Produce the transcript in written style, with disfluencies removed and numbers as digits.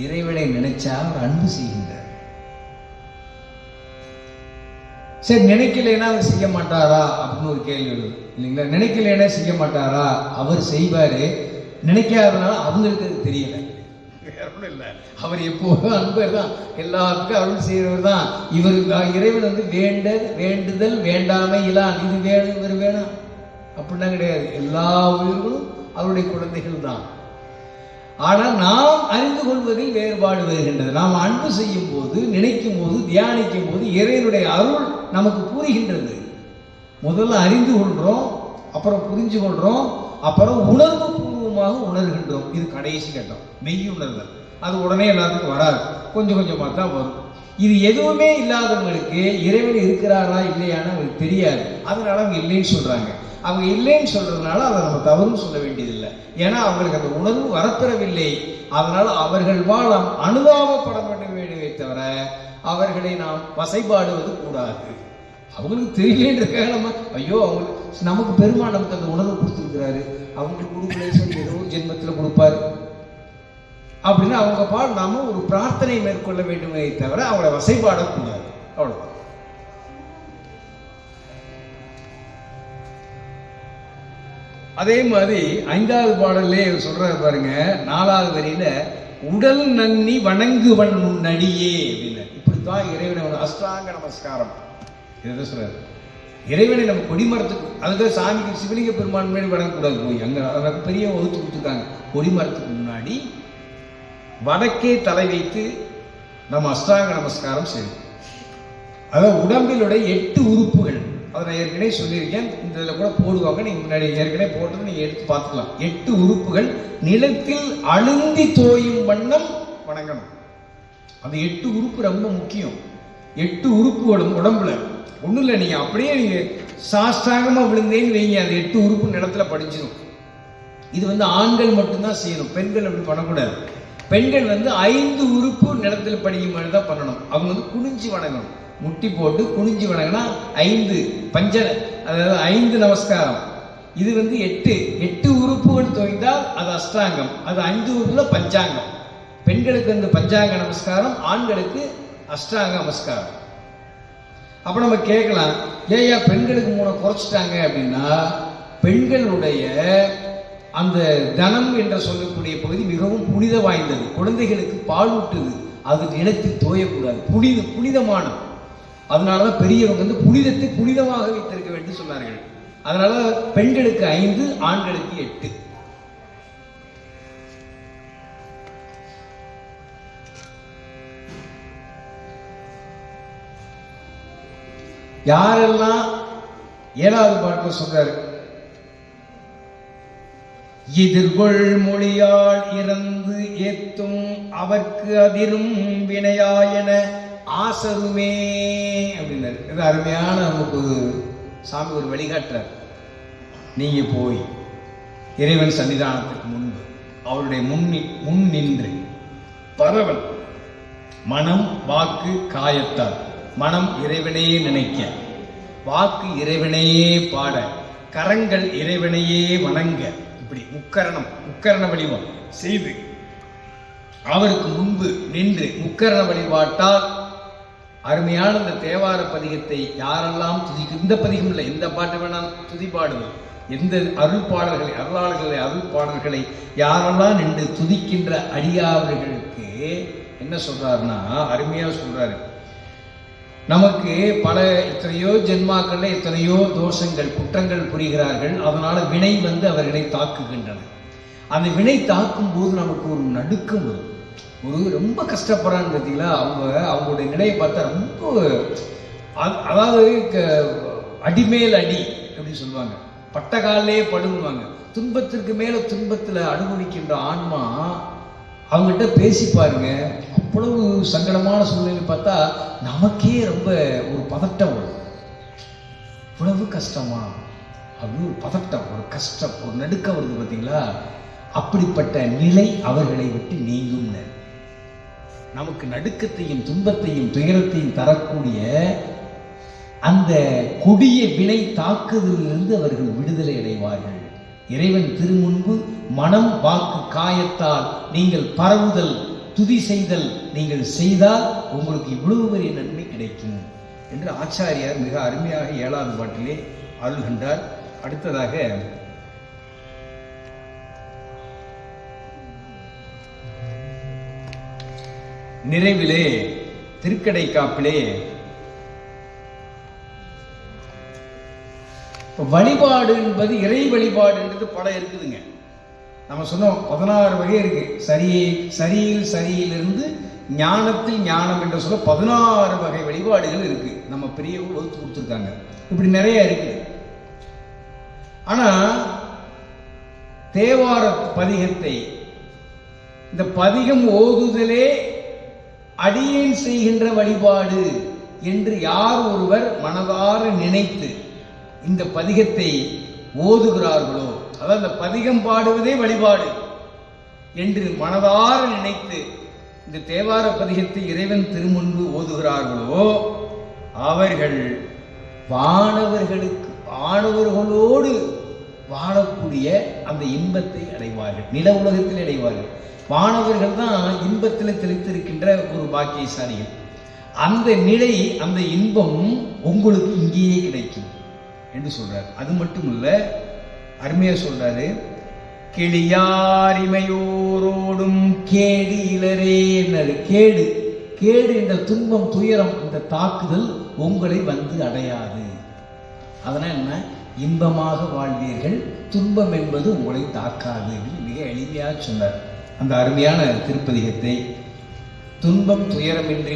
இறைவனை நினைச்சா அவர் அன்பு செய்கின்றார். சரி, நினைக்கலைன்னா அவர் செய்ய மாட்டாரா அப்படின்னு ஒரு கேள்வி வருது இல்லைங்களா? நினைக்கலைன்னா செய்ய மாட்டாரா? அவர் செய்வாரு. நினைக்காதனால அவங்களுக்கு அது தெரியல. இல்லை, அவர் எப்போதும் அன்பர் தான், எல்லாத்துக்கும் அருள் செய்கிறவர் தான். இவர் இறைவன் வந்து வேண்டுதல் வேண்டாமை இல்லான், இது வேணும் இவர் வேணும் அப்படின்னா கிடையாது. எல்லா உயிர்களும் அவருடைய குழந்தைகள் தான். ஆனால் நாம் அறிந்து கொள்வதில் வேறுபாடு வருகின்றது. நாம் அன்பு செய்யும் போது, நினைக்கும் போது, தியானிக்கும் போது இறைவனுடைய அருள் நமக்கு புரிகின்றது. முதல்ல அறிந்து கொள்றோம், அப்புறம் புரிஞ்சு கொள்றோம், அப்புறம் உணர்வு பூர்வமாக உணர்கின்றோம். இது கடைசி கட்டம், மெய் உணர்தல். அது உடனே எல்லாத்துக்கும் வராது, கொஞ்சம் கொஞ்சமாக தான் வரும். இது எதுவுமே இல்லாதவங்களுக்கு இறைவன் இருக்கிறாரா இல்லையான்னு அவங்களுக்கு தெரியாது. அதனால அவங்க இல்லைன்னு சொல்றாங்க. அவங்க இல்லைன்னு சொல்றதுனால அதை நம்ம தவறுன்னு சொல்ல வேண்டியதில்லை. ஏன்னா அவங்களுக்கு அந்த உணர்வு வரப்பெறவில்லை. அதனால அவர்கள் நாம் அனுதாபப்பட வேண்டுமே தவிர அவர்களை நாம் வசைபாடுவது கூடாது. அவங்களுக்கு தெரியலேன்றதுக்காக நம்ம ஐயோ அவங்களுக்கு நமக்கு பெருமாள் நமக்கு அந்த உணர்வு கொடுத்துருக்கிறாரு, அவங்களுக்கு கொடுக்கல, சரி ஏதோ ஜென்மத்தில் கொடுப்பாரு அப்படின்னு அவங்க பால் நாம ஒரு பிரார்த்தனை மேற்கொள்ள வேண்டுமே தவிர அவங்களை வசைபாடக்கூடாது. அவ்வளவு. அதே மாதிரி 5வது பாடல்லே சொல்றாரு பாருங்க, 4வது வரியில உடல் நன்னி வணங்குவன் நடியே அப்படின்னு. இப்படித்தான் இறைவனை அஷ்டாங்க நமஸ்காரம் இதை சொல்றாரு. இறைவனை நம்ம கொடிமரத்துக்கு, அதுதான் சாமிக்கு சிவலிங்க பெருமான் முன்னாடி வணங்கக்கூடாது. போய் அங்க பெரிய வகுத்து கொடுத்துருக்காங்க. கொடிமரத்துக்கு முன்னாடி வடக்கே தலை வைத்து நம்ம அஷ்டாங்க நமஸ்காரம் செய்யணும். அதாவது உடம்பிலுடைய 8 உறுப்புகள், அதை நான் ஏற்கனவே சொல்லியிருக்கேன். இந்த இதில் கூட போடுவாங்க, நீங்கள் முன்னாடி ஏற்கனவே போட்டது நீங்கள் எடுத்து பார்த்துக்கலாம். 8 உறுப்புகள் நிலத்தில் அழுந்தி தோயும் வண்ணம் வணங்கணும். அந்த 8 உறுப்பு ரொம்ப முக்கியம். 8 உறுப்புகளும் உடம்புல ஒன்றும் இல்லை, நீங்கள் அப்படியே நீங்கள் சாஷ்டாங்கமாக விழுந்தேன்னு வைங்க, அந்த 8 உறுப்பு நிலத்துல படிச்சிடும். இது வந்து ஆண்கள் மட்டும்தான் செய்யணும், பெண்கள் அப்படி பண்ணக்கூடாது. பெண்கள் வந்து 5 உறுப்பு நிலத்தில் படிக்கும் மாதிரி தான் பண்ணணும். அவங்க வந்து குனிஞ்சு வணங்கணும், முட்டி போட்டு குனிஞ்சு வணங்கினா 5 அதாவது 5 நமஸ்காரம். இது வந்து 8 உறுப்புகள் தோய்ந்தால் அது அஷ்டாங்கம், அது 5 உறுப்புல பஞ்சாங்கம். பெண்களுக்கு வந்து பஞ்சாங்க நமஸ்காரம், ஆண்களுக்கு அஷ்டாங்க நமஸ்காரம். அப்ப நம்ம கேட்கலாம், ஏயா பெண்களுக்கு 3 குறைச்சிட்டாங்க அப்படின்னா, பெண்களுடைய அந்த தனம் என்று சொல்லக்கூடிய பகுதி மிகவும் புனித வாய்ந்தது. குழந்தைகளுக்கு பால் ஊட்டுது, அது நிலத்தில் தோயக்கூடாது, புனிதமானது. அதனாலதான் பெரியவங்க வந்து புனிதத்தை புனிதமாக வைத்திருக்க வேண்டும் சொன்னார்கள். அதனால பெண்களுக்கு 5, ஆண்களுக்கு 8. யாரெல்லாம் 7வது பாட்டுல சொல்றாரு, எதிர்கொள் மொழியால் இறந்து ஏத்தும் அவர்க்கு அதிரும் வினையாயன ஆசருமே அப்படின்னாரு. இது அருமையான நமக்கு சாமி ஒரு வழிகாட்டுறார். நீங்க போய் இறைவன் சன்னிதானத்துக்கு முன்பு அவருடைய முன் நின்று பரவல் மனம் வாக்கு காயத்தால், மனம் இறைவனையே நினைக்க, வாக்கு இறைவனையே பாட, கரங்கள் இறைவனையே வணங்க, இப்படி முக்கரண வழிபாடு செய்து அவருக்கு முன்பு நின்று முக்கரண வழிபாட்டால் அருமையான இந்த தேவார பதிகத்தை யாரெல்லாம் இந்த பதிகம் இல்லை, எந்த பாட்டு வேணாலும் துதிப்பாடுவது, எந்த அருள்பாடல்களை யாரெல்லாம் நின்று துதிக்கின்ற அடியார்களுக்கு என்ன சொல்றாருன்னா, அருமையா சொல்றாரு. நமக்கு எத்தனையோ ஜென்மாக்கள்ல எத்தனையோ தோஷங்கள் குற்றங்கள் புரிகிறார்கள். அதனால வினை வந்து அவர்களை தாக்குகின்றன. அந்த வினை தாக்கும் போது நமக்கு ஒரு நடுக்கம் வரும். ரொம்ப கஷ்டப்படுறான்னு பார்த்தீங்களா, அவங்களுடைய நிலையை பார்த்தா ரொம்ப, அதாவது அடிமேல் அடி அப்படின்னு சொல்லுவாங்க, பட்டகாலே படுங்குவாங்க. துன்பத்திற்கு மேல துன்பத்துல அனுபவிக்கின்ற ஆன்மா அவங்ககிட்ட பேசி பாருங்க, அவ்வளவு சங்கடமான சூழ்நிலை பார்த்தா நமக்கே ரொம்ப ஒரு பதட்டம் வரும். இவ்வளவு கஷ்டமா அப்படின்னு ஒரு பதட்டம், ஒரு கஷ்டம், ஒரு நடுக்கம் வருது பார்த்தீங்களா. அப்படிப்பட்ட நிலை அவர்களை விட்டு நீங்கும். நமக்கு நடுக்கத்தையும் துன்பத்தையும் துயரத்தையும் தரக்கூடிய அந்த கொடிய வினை தாக்குதலிலிருந்து அவர்கள் விடுதலை அடைவார்கள். இறைவன் திருமுன்பு மனம் வாக்கு காயத்தால் நீங்கள் பரவுதல் துதி செய்தல் நீங்கள் செய்தால் உங்களுக்கு இவ்வளவு பெரிய நன்மை கிடைக்கும் என்று ஆச்சாரியார் மிக அருமையாக 7வது பாட்டிலே அருள்கின்றார். அடுத்ததாக நிறைவிலே திருக்கடைக்காப்பிலே வழிபாடு என்பது இறை வழிபாடு என்றது பல இருக்குதுங்க. நம்ம சொன்னோம் 16 வகை இருக்கு. சரியிலிருந்து ஞானத்தில் ஞானம் என்று சொல்ல 16 வகை வழிபாடுகள் இருக்கு. நம்ம பெரியவங்க வகுத்து கொடுத்துருக்காங்க. இப்படி நிறைய இருக்கு. ஆனா தேவார பதிகத்தை, இந்த பதிகம் ஓதுதலே அடியேன் செய்கின்ற வழிபாடு என்று யார் ஒருவர் மனதார நினைத்து இந்த பதிகத்தை ஓதுகிறார்களோ, அதாவது இந்த பதிகம் பாடுவதே வழிபாடு என்று மனதார நினைத்து இந்த தேவார பதிகத்தை இறைவன் திருமுன்பு ஓதுகிறார்களோ, அவர்கள் வானவர்களோடு வாழக்கூடிய அந்த இன்பத்தை அடைவார்கள், நில உலகத்தில் அடைவார்கள். வானவர்கள் தான் இன்பத்தில் தெளித்திருக்கின்ற ஒரு பாக்கியசாலிகள். அந்த நிலை, அந்த இன்பம் உங்களுக்கு இங்கேயே கிடைக்கும் என்று சொல்றார். அது மட்டும் இல்ல, அருமையா சொல்றாரு, கிளியாரிமையோரோடும் கேடு இலரே என்னது. கேடு என்ற துன்பம், துயரம், இந்த தாக்குதல் உங்களை வந்து அடையாது. அதனால் என்ன, இன்பமாக வாழ்வீர்கள், துன்பம் என்பது உங்களை தாக்காது என்று மிக எளிமையாக சொன்னார். அந்த அருமையான திருப்பதிகத்தை துன்பம் துயரமின்றி